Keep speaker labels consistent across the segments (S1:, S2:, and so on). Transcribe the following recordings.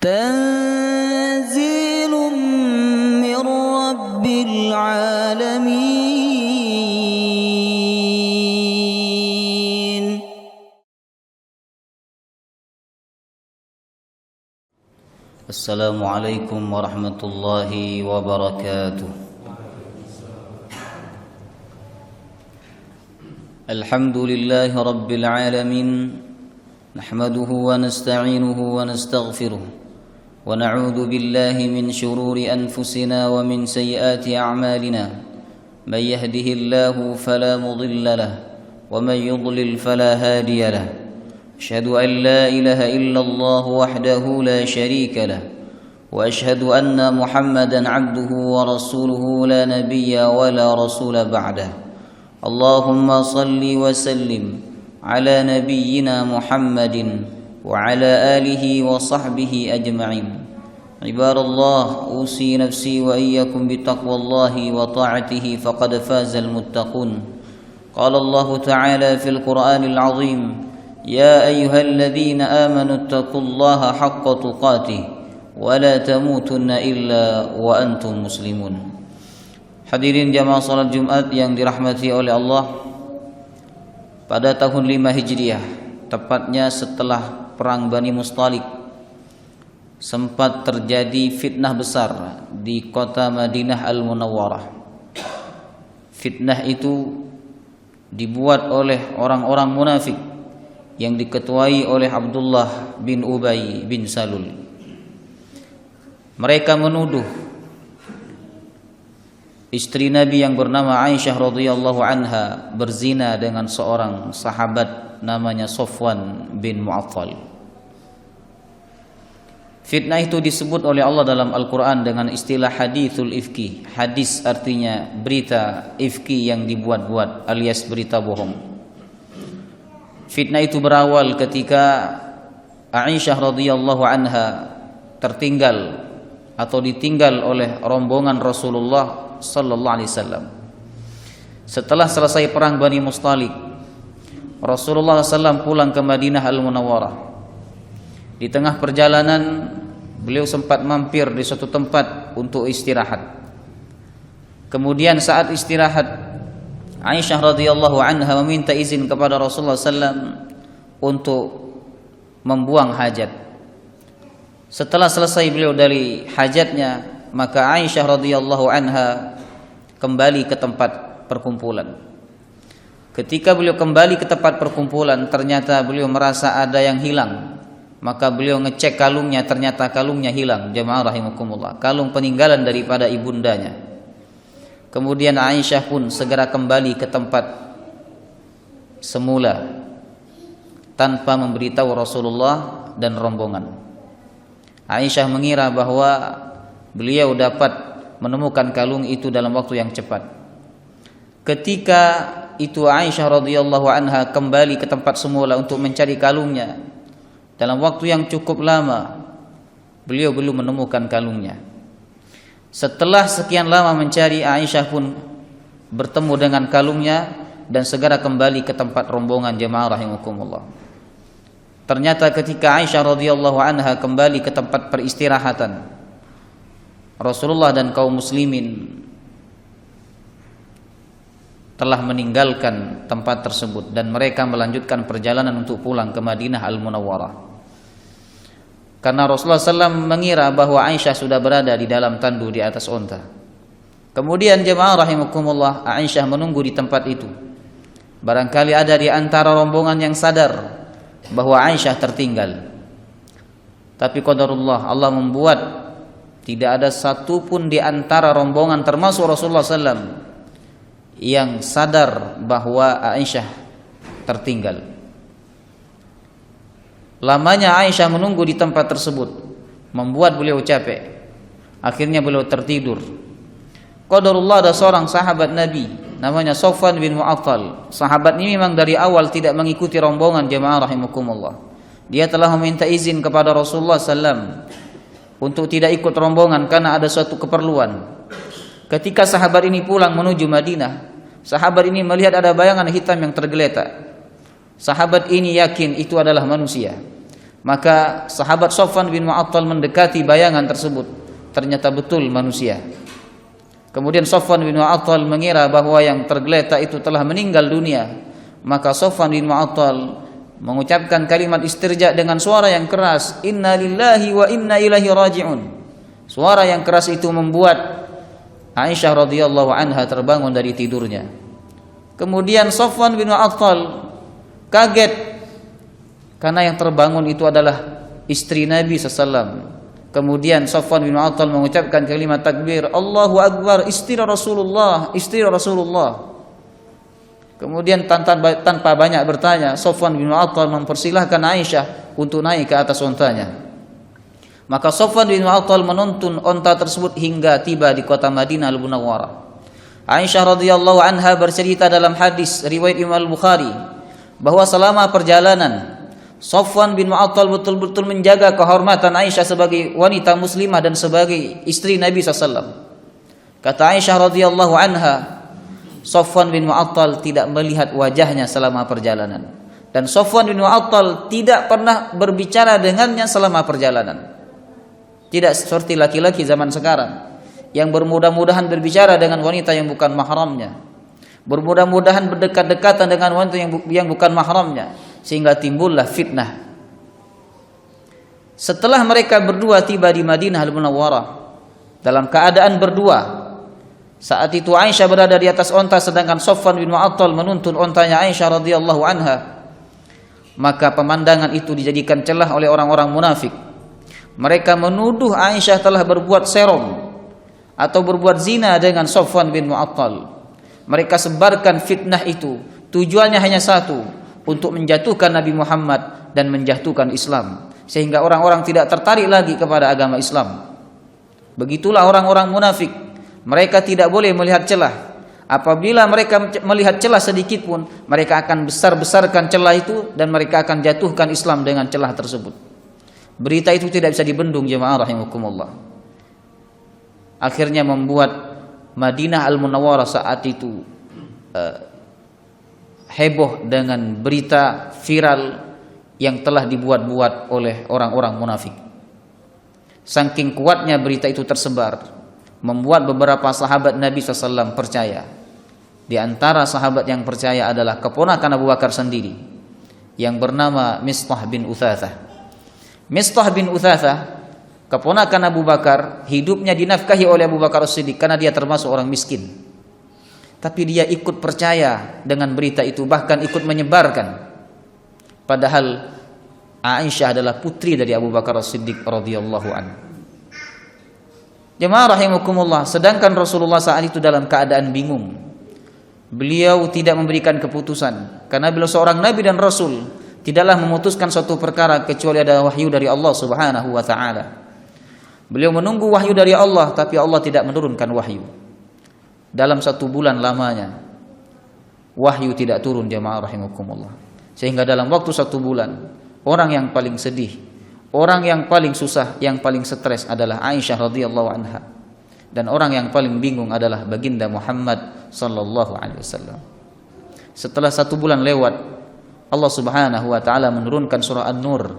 S1: تنزيل من رب العالمين. السلام عليكم ورحمة الله وبركاته. الحمد لله رب العالمين، نحمده ونستعينه ونستغفره ونعوذ بالله من شرور أنفسنا ومن سيئات أعمالنا. من يهده الله فلا مضل له ومن يضلل فلا هادي له. أشهد أن لا إله إلا الله وحده لا شريك له، وأشهد أن محمدا عبده ورسوله لا نبي ولا رسول بعده. اللهم صل وسلم على نبينا محمد وعلى آله وصحبه أجمعين. عباد الله، أوصي نفسي وإياكم بتقوى الله وطاعته فقد فاز المتقون. قال الله تعالى في القرآن العظيم: يا أيها الذين آمنوا اتقوا الله حق تقاته ولا تموتن إلا وأنتم مسلمون. Hadirin jamaah salat Jumat yang dirahmati oleh Allah, pada tahun 5 Hijriah, tepatnya setelah perang Bani Mustalik, sempat terjadi fitnah besar di kota Madinah Al-Munawwarah. Fitnah itu dibuat oleh orang-orang munafik yang diketuai oleh Abdullah bin Ubay bin Salul. Mereka menuduh istri Nabi yang bernama Aisyah radhiyallahu anha berzina dengan seorang sahabat namanya Safwan bin Mu'attal. Fitnah itu disebut oleh Allah dalam Al-Quran dengan istilah hadithul ifki. Hadis artinya berita, ifki yang dibuat-buat alias berita bohong. Fitnah itu berawal ketika Aisyah radhiyallahu anha tertinggal atau ditinggal oleh rombongan Rasulullah sallallahu alaihi wasallam. Setelah selesai perang Bani Mustalik, Rasulullah SAW pulang ke Madinah Al-Munawwarah. Di tengah perjalanan beliau sempat mampir di suatu tempat untuk istirahat. Kemudian saat istirahat, Aisyah radhiyallahu anha meminta izin kepada Rasulullah SAW untuk membuang hajat. Setelah selesai beliau dari hajatnya, maka Aisyah radhiyallahu anha kembali ke tempat perkumpulan. Ketika beliau kembali ke tempat perkumpulan, ternyata beliau merasa ada yang hilang. Maka beliau ngecek kalungnya, ternyata kalungnya hilang. Jamaah rahimakumullah, kalung peninggalan daripada ibundanya. Kemudian Aisyah pun segera kembali ke tempat semula tanpa memberitahu Rasulullah dan rombongan. Aisyah mengira bahwa beliau dapat menemukan kalung itu dalam waktu yang cepat. Ketika itu Aisyah radhiyallahu anha kembali ke tempat semula untuk mencari kalungnya. Dalam waktu yang cukup lama, beliau belum menemukan kalungnya. Setelah sekian lama mencari, Aisyah pun bertemu dengan kalungnya dan segera kembali ke tempat rombongan. Jemaah rahimakumullah. Ternyata ketika Aisyah radhiyallahu anha kembali ke tempat peristirahatan, Rasulullah dan kaum muslimin telah meninggalkan tempat tersebut dan mereka melanjutkan perjalanan untuk pulang ke Madinah Al-Munawwarah. Karena Rasulullah SAW mengira bahwa Aisyah sudah berada di dalam tandu di atas onta. Kemudian jemaah rahimakumullah, Aisyah menunggu di tempat itu. Barangkali ada di antara rombongan yang sadar bahwa Aisyah tertinggal. Tapi qadarullah, Allah membuat tidak ada satupun di antara rombongan termasuk Rasulullah SAW yang sadar bahwa Aisyah tertinggal. Lamanya Aisyah menunggu di tempat tersebut membuat beliau capek. Akhirnya beliau tertidur. Qadarullah, ada seorang sahabat Nabi namanya Safwan bin Mu'attal. Sahabat ini memang dari awal tidak mengikuti rombongan. Jemaah rahimakumullah, dia telah meminta izin kepada Rasulullah SAW untuk tidak ikut rombongan karena ada suatu keperluan. Ketika sahabat ini pulang menuju Madinah, sahabat ini melihat ada bayangan hitam yang tergeletak. Sahabat ini yakin itu adalah manusia. Maka sahabat Safwan bin Mu'attal mendekati bayangan tersebut, ternyata betul manusia. Kemudian Safwan bin Mu'attal mengira bahwa yang tergeletak itu telah meninggal dunia. Maka Safwan bin Mu'attal mengucapkan kalimat istirja dengan suara yang keras, inna lillahi wa inna ilaihi raji'un. Suara yang keras itu membuat Aisyah radhiyallahu anha terbangun dari tidurnya. Kemudian Safwan bin Mu'attal kaget karena yang terbangun itu adalah istri Nabi SAW. Kemudian Safwan bin Mu'attal mengucapkan kalimat takbir, Allahu Akbar, istri Rasulullah, istri Rasulullah. Kemudian tanpa banyak bertanya, Safwan bin Mu'attal mempersilahkan Aisyah untuk naik ke atas ontanya. Maka Safwan bin Mu'attal menuntun onta tersebut hingga tiba di kota Madinah Al-Munawwarah. Aisyah radhiyallahu anha bercerita dalam hadis riwayat Imam Al-Bukhari bahwa selama perjalanan Safwan bin Mu'attal betul-betul menjaga kehormatan Aisyah sebagai wanita muslimah dan sebagai istri Nabi SAW. Kata Aisyah radhiyallahu anha, Safwan bin Mu'attal tidak melihat wajahnya selama perjalanan, dan Safwan bin Mu'attal tidak pernah berbicara dengannya selama perjalanan. Tidak seperti laki-laki zaman sekarang yang bermudah-mudahan berbicara dengan wanita yang bukan mahramnya, bermudah-mudahan berdekat-dekatan dengan wanita yang bukan mahramnya, sehingga timbullah fitnah. Setelah mereka berdua tiba di Madinah Al-Munawwarah dalam keadaan berdua, saat itu Aisyah berada di atas onta sedangkan Safwan bin Mu'attal menuntun ontanya Aisyah radhiyallahu anha. Maka pemandangan itu dijadikan celah oleh orang-orang munafik. Mereka menuduh Aisyah telah berbuat serong atau berbuat zina dengan Safwan bin Mu'attal. Mereka sebarkan fitnah itu, tujuannya hanya satu, untuk menjatuhkan Nabi Muhammad dan menjatuhkan Islam, sehingga orang-orang tidak tertarik lagi kepada agama Islam. Begitulah orang-orang munafik. Mereka tidak boleh melihat celah. Apabila mereka melihat celah sedikit pun, mereka akan besar-besarkan celah itu dan mereka akan jatuhkan Islam dengan celah tersebut. Berita itu tidak bisa dibendung, jemaah rahimakumullah. Akhirnya membuat Madinah Al-Munawwarah saat itu heboh dengan berita viral yang telah dibuat-buat oleh orang-orang munafik. Saking kuatnya berita itu tersebar, membuat beberapa sahabat Nabi SAW percaya. Di antara sahabat yang percaya adalah keponakan Abu Bakar sendiri, yang bernama Mistah bin Utsatsah. Mistah bin Utsatsah, keponakan Abu Bakar, hidupnya dinafkahi oleh Abu Bakar As-Siddiq karena dia termasuk orang miskin. Tapi dia ikut percaya dengan berita itu, bahkan ikut menyebarkan. Padahal Aisyah adalah putri dari Abu Bakar As-Siddiq radhiyallahu anhu. Jemaah rahimakumullah, sedangkan Rasulullah saat itu dalam keadaan bingung. Beliau tidak memberikan keputusan karena beliau seorang nabi dan rasul, tidaklah memutuskan suatu perkara kecuali ada wahyu dari Allah Subhanahu wa taala. Beliau menunggu wahyu dari Allah, tapi Allah tidak menurunkan wahyu. Dalam 1 bulan lamanya wahyu tidak turun, jemaah rahimakumullah. Sehingga dalam waktu 1 bulan, orang yang paling sedih, orang yang paling susah, yang paling stres adalah Aisyah radhiyallahu anha, dan orang yang paling bingung adalah baginda Muhammad sallallahu alaihi wasallam. Setelah 1 bulan lewat, Allah Subhanahu wa taala menurunkan surah An-Nur.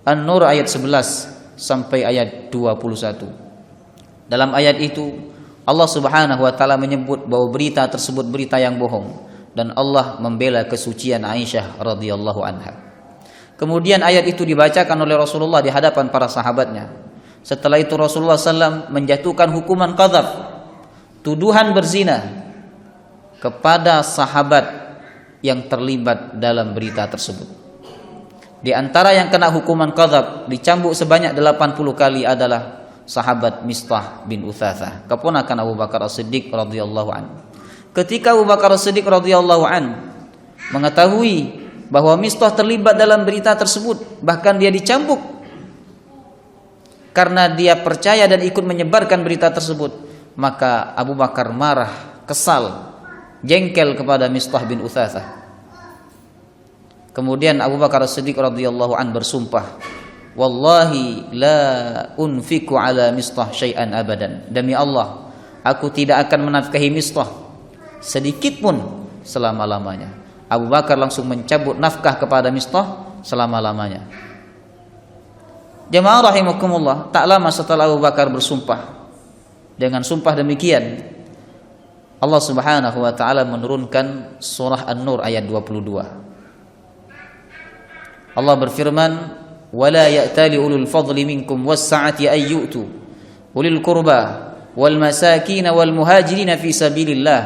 S1: An-Nur ayat 11 sampai ayat 21. Dalam ayat itu Allah Subhanahu wa taala menyebut bahwa berita tersebut berita yang bohong, dan Allah membela kesucian Aisyah radhiyallahu anha. Kemudian ayat itu dibacakan oleh Rasulullah di hadapan para sahabatnya. Setelah itu Rasulullah SAW menjatuhkan hukuman qadzaf, tuduhan berzina, kepada sahabat yang terlibat dalam berita tersebut. Di antara yang kena hukuman qadzaf dicambuk sebanyak 80 kali adalah sahabat Mistah bin Utsatsah, keponakan Abu Bakar As-Siddiq radhiyallahu anhu. Ketika Abu Bakar As-Siddiq radhiyallahu anhu mengetahui bahwa Mistah terlibat dalam berita tersebut, bahkan dia dicambuk karena dia percaya dan ikut menyebarkan berita tersebut, maka Abu Bakar marah, kesal, jengkel kepada Mistah bin Utsatsah. Kemudian Abu Bakar As-Siddiq radhiyallahu anhu bersumpah, wallahi la unfiku ala Mistah syai'an abadan. Demi Allah, aku tidak akan menafkahi Mistah sedikit pun selama-lamanya. Abu Bakar langsung mencabut nafkah kepada Mistah selama-lamanya. Jemaah rahimakumullah, tak lama setelah Abu Bakar bersumpah dengan sumpah demikian, Allah Subhanahu wa taala menurunkan surah An-Nur ayat 22. Allah berfirman, "Wala ya'tali ulul fadli minkum was-sa'ati ay yu'tu ulil qurba wal masakin wal muhajirin fi sabilillah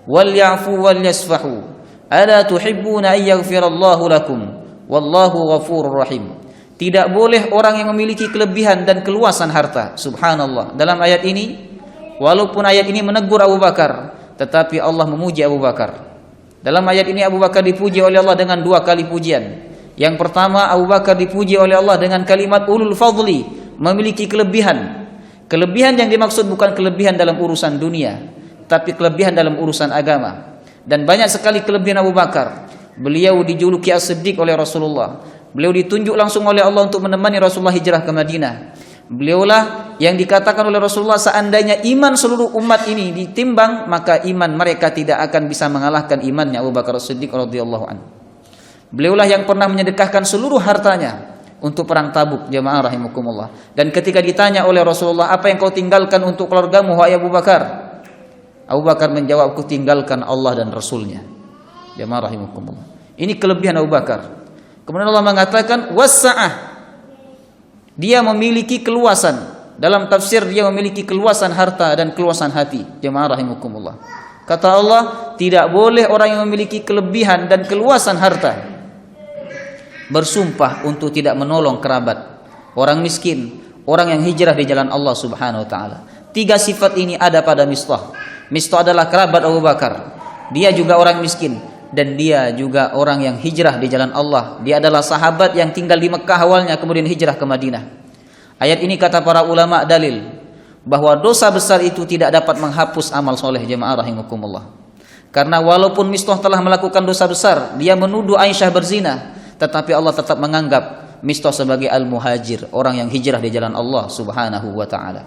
S1: wal ya'fu wal yasfahu ala tuhibbuna ay yaghfirallahu lakum wallahu ghafurur rahim." Tidak boleh orang yang memiliki kelebihan dan keluasan harta. Subhanallah. Dalam ayat ini, walaupun ayat ini menegur Abu Bakar, tetapi Allah memuji Abu Bakar. Dalam ayat ini Abu Bakar dipuji oleh Allah dengan 2 kali pujian. Yang pertama, Abu Bakar dipuji oleh Allah dengan kalimat ulul fadli, memiliki kelebihan. Kelebihan yang dimaksud bukan kelebihan dalam urusan dunia, tapi kelebihan dalam urusan agama. Dan banyak sekali kelebihan Abu Bakar. Beliau dijuluki As-Siddiq oleh Rasulullah. Beliau ditunjuk langsung oleh Allah untuk menemani Rasulullah hijrah ke Madinah. Beliaulah yang dikatakan oleh Rasulullah, seandainya iman seluruh umat ini ditimbang, maka iman mereka tidak akan bisa mengalahkan imannya Abu Bakar As-Siddiq radhiyallahu anhu. Beliaulah yang pernah menyedekahkan seluruh hartanya untuk perang Tabuk, jemaah rahimakumullah. Dan ketika ditanya oleh Rasulullah, apa yang kau tinggalkan untuk keluargamu wahai Abu Bakar? Abu Bakar menjawab, aku tinggalkan Allah dan Rasulnya. Jemaah rahimakumullah. Ini kelebihan Abu Bakar. Kemudian Allah mengatakan was-sa'ah. Dia memiliki keluasan. Dalam tafsir dia memiliki keluasan harta dan keluasan hati. Jemaah rahimakumullah. Kata Allah, tidak boleh orang yang memiliki kelebihan dan keluasan harta bersumpah untuk tidak menolong kerabat, orang miskin, orang yang hijrah di jalan Allah Subhanahu wa taala. 3 sifat ini ada pada Mistah. Mistah adalah kerabat Abu Bakar. Dia juga orang miskin dan dia juga orang yang hijrah di jalan Allah. Dia adalah sahabat yang tinggal di Mekah awalnya kemudian hijrah ke Madinah. Ayat ini kata para ulama dalil bahwa dosa besar itu tidak dapat menghapus amal soleh, jemaah rahimakumullah. Karena walaupun Mistah telah melakukan dosa besar, dia menuduh Aisyah berzina, tetapi Allah tetap menganggap Mistah sebagai al-muhajir, orang yang hijrah di jalan Allah Subhanahu wa taala.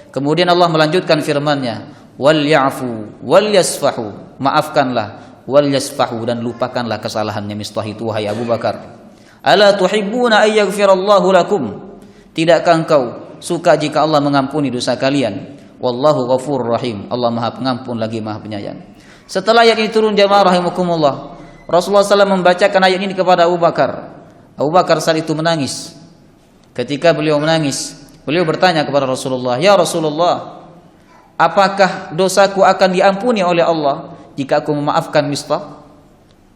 S1: Kemudian Allah melanjutkan firman-Nya, wal ya'fu wal yasfahu, maafkanlah, wal yasfahu, dan lupakanlah kesalahannya Mistah itu wahai Abu Bakar. Ala tuhibbuna ay yaghfirallahu lakum, tidakkah engkau suka jika Allah mengampuni dosa kalian? Wallahu ghafurur rahim, Allah Maha Pengampun lagi Maha Penyayang. Setelah ayat ini turun, jemaah rahimakumullah, Rasulullah SAW membacakan ayat ini kepada Abu Bakar. Abu Bakar saat itu menangis. Ketika beliau menangis, beliau bertanya kepada Rasulullah, ya Rasulullah, apakah dosaku akan diampuni oleh Allah jika aku memaafkan Mistah?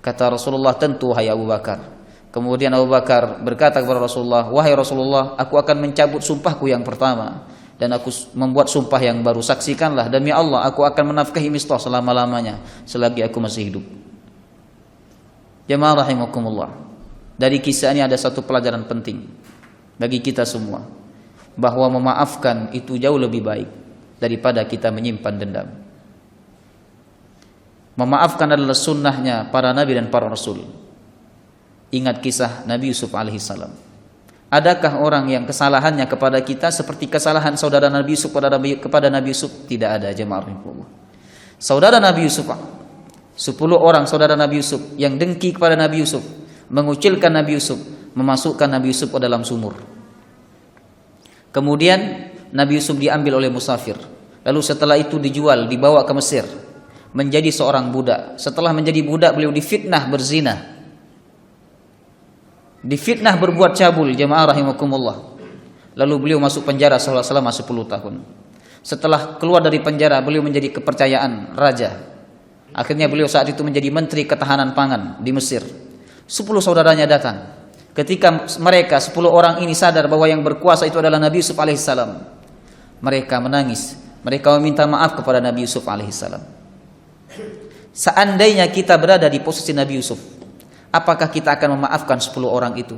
S1: Kata Rasulullah, tentu hai Abu Bakar. Kemudian Abu Bakar berkata kepada Rasulullah, wahai Rasulullah, aku akan mencabut sumpahku yang pertama dan aku membuat sumpah yang baru. Saksikanlah, demi Allah aku akan menafkahi Mistah selama-lamanya selagi aku masih hidup. Jemaah rahimakumullah, dari kisah ini ada satu pelajaran penting bagi kita semua, bahwa memaafkan itu jauh lebih baik daripada kita menyimpan dendam. Memaafkan adalah sunnahnya para nabi dan para rasul. Ingat kisah Nabi Yusuf alaihissalam. Adakah orang yang kesalahannya kepada kita seperti kesalahan saudara Nabi Yusuf kepada Nabi Yusuf? Tidak ada, jemaah rahimahullah. Saudara Nabi Yusuf, 10 orang saudara Nabi Yusuf yang dengki kepada Nabi Yusuf, mengucilkan Nabi Yusuf, memasukkan Nabi Yusuf ke dalam sumur. Kemudian Nabi Yusuf diambil oleh musafir. Lalu setelah itu dijual, dibawa ke Mesir, menjadi seorang budak. Setelah menjadi budak, beliau difitnah berzina, difitnah berbuat cabul, jemaah rahimakumullah. Lalu beliau masuk penjara selama 10 tahun. Setelah keluar dari penjara, beliau menjadi kepercayaan raja. Akhirnya beliau saat itu menjadi menteri ketahanan pangan di Mesir. 10 saudaranya datang. Ketika mereka 10 orang ini sadar bahwa yang berkuasa itu adalah Nabi Yusuf alaihissalam, mereka menangis. Mereka meminta maaf kepada Nabi Yusuf alaihissalam. Seandainya kita berada di posisi Nabi Yusuf, apakah kita akan memaafkan 10 orang itu?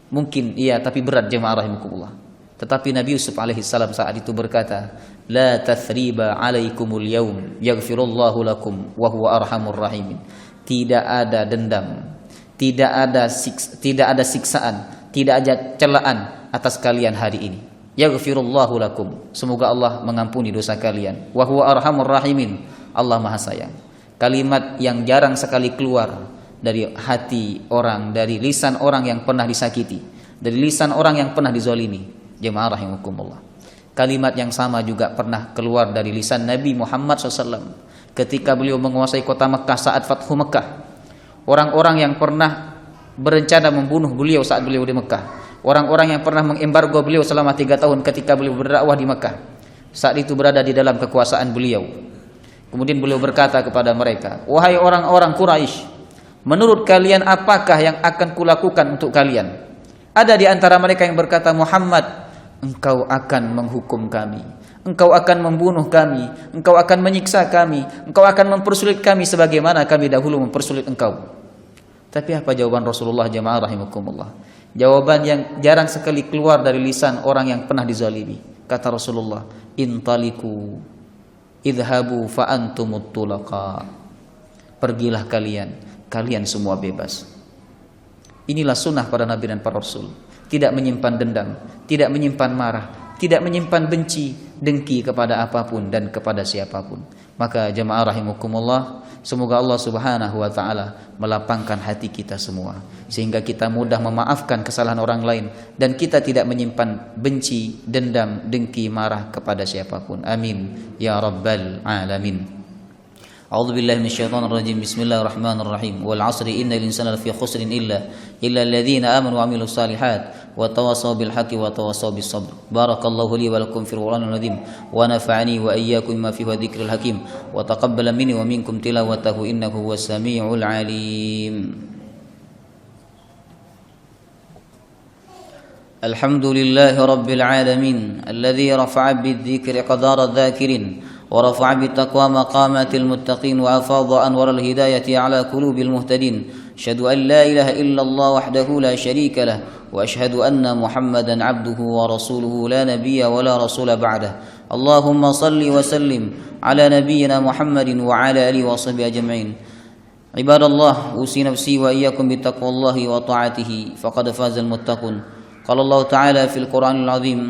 S1: Mungkin iya, tapi berat, jemaah rahimakumullah. Tetapi Nabi Yusuf alaihissalam saat itu berkata, la tathriba alaikumul yaum yaghfirullahu lakum wa huwa arhamur rahimin. Tidak ada dendam, tidak ada siksaan, tidak ada celaan atas kalian hari ini. Yaghfirullahu lakum, semoga Allah mengampuni dosa kalian. Wa huwa arhamur rahimin, Allah Maha Sayang. Kalimat yang jarang sekali keluar dari hati orang, dari lisan orang yang pernah disakiti. dari lisan orang yang pernah dizalimi. Jemaah rahimakumullah. Kalimat yang sama juga pernah keluar dari lisan Nabi Muhammad SAW ketika beliau menguasai kota Mekah saat Fathu Mekah. Orang-orang yang pernah berencana membunuh beliau saat beliau di Mekah, orang-orang yang pernah mengembargo beliau selama 3 tahun ketika beliau berdakwah di Mekah, saat itu berada di dalam kekuasaan beliau. Kemudian beliau berkata kepada mereka, "Wahai orang-orang Quraisy, menurut kalian apakah yang akan kulakukan untuk kalian?" Ada di antara mereka yang berkata, "Muhammad, engkau akan menghukum kami, engkau akan membunuh kami, engkau akan menyiksa kami, engkau akan mempersulit kami sebagaimana kami dahulu mempersulit engkau." Tapi apa jawaban Rasulullah, jemaah rahimakumullah? Jawaban yang jarang sekali keluar dari lisan orang yang pernah dizalimi. Kata Rasulullah, "Intaliku idhabu fa antumut tulaqa." Pergilah kalian, kalian semua bebas. Inilah sunnah para nabi dan para rasul. Tidak menyimpan dendam, tidak menyimpan marah, tidak menyimpan benci, dengki kepada apapun dan kepada siapapun. Maka jemaah rahimakumullah, semoga Allah Subhanahu wa taala melapangkan hati kita semua sehingga kita mudah memaafkan kesalahan orang lain dan kita tidak menyimpan benci, dendam, dengki, marah kepada siapapun. Amin ya rabbal alamin. A'udzu billahi minasyaitonir rajim. Bismillahirrahmanirrahim. Wal 'asri innal insana lafi khusrin illa alladziina aamanu wa 'amilus shalihaat wa tawassaw bil haqqi wa tawassaw bis sabr. Barakallahu li wa lakum fil Qur'anil 'azim wa nafa'ani wa iyyakum bima fihi dzikril hakim wa taqabbala minni wa minkum tilawatahu innahu huwas samii'ul 'aliim. Alhamdulillahi rabbil 'alamin alladzi rafa'a bidzikri qadara adh-dhakirin ورفع بالتقوى مقامات المتقين وأفاض أنور الهداية على قلوب المهتدين. أشهد أن لا إله إلا الله وحده لا شريك له وأشهد أن محمدا عبده ورسوله لا نبي ولا رسول بعده. اللهم صل وسلم على نبينا محمد وعلى آله وصحبه أجمعين. عباد الله، أوصي نفسي وإياكم بتقوى الله وطاعته فقد فاز المتقون. قال الله تعالى في القرآن العظيم: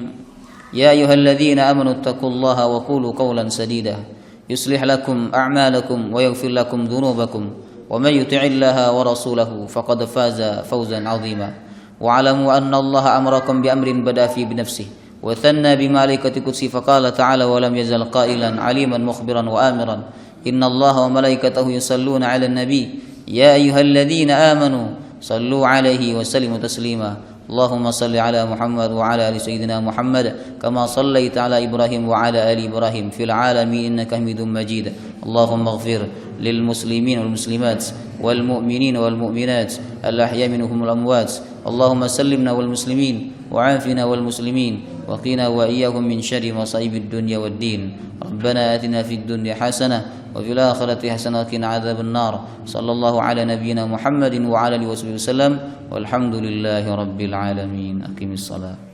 S1: يا أيها الذين آمنوا اتقوا الله وقولوا قولا سديدا يصلح لكم أعمالكم ويغفر لكم ذنوبكم ومن يطع الله ورسوله فقد فاز فوزا عظيما. واعلموا أن الله أمركم بأمر بدأ فيه بنفسه وثنى بملائكة قدسه فقال تعالى: ولم يزل قائلا عليما مخبرا وآمرا إن الله وملائكته يصلون على النبي يا أيها الذين آمنوا صلوا عليه وسلموا تسليما. اللهم صل على محمد وعلى آل سيدنا محمد كما صليت على إبراهيم وعلى آل إبراهيم في العالمين إنك حميد مجيد. اللهم اغفر للمسلمين والمسلمات والمؤمنين والمؤمنات الأحياء منهم الأموات. اللهم سلمنا والمسلمين وعافنا والمسلمين وقنا وإياهم من شر مصائب الدنيا والدين. ربنا آتنا في الدنيا حسنة وفي الآخرة حسنة وقنا عذاب النار. صلى الله على نبينا محمد وعلى آله وصحبه وسلم والحمد لله رب العالمين. أقم الصلاة.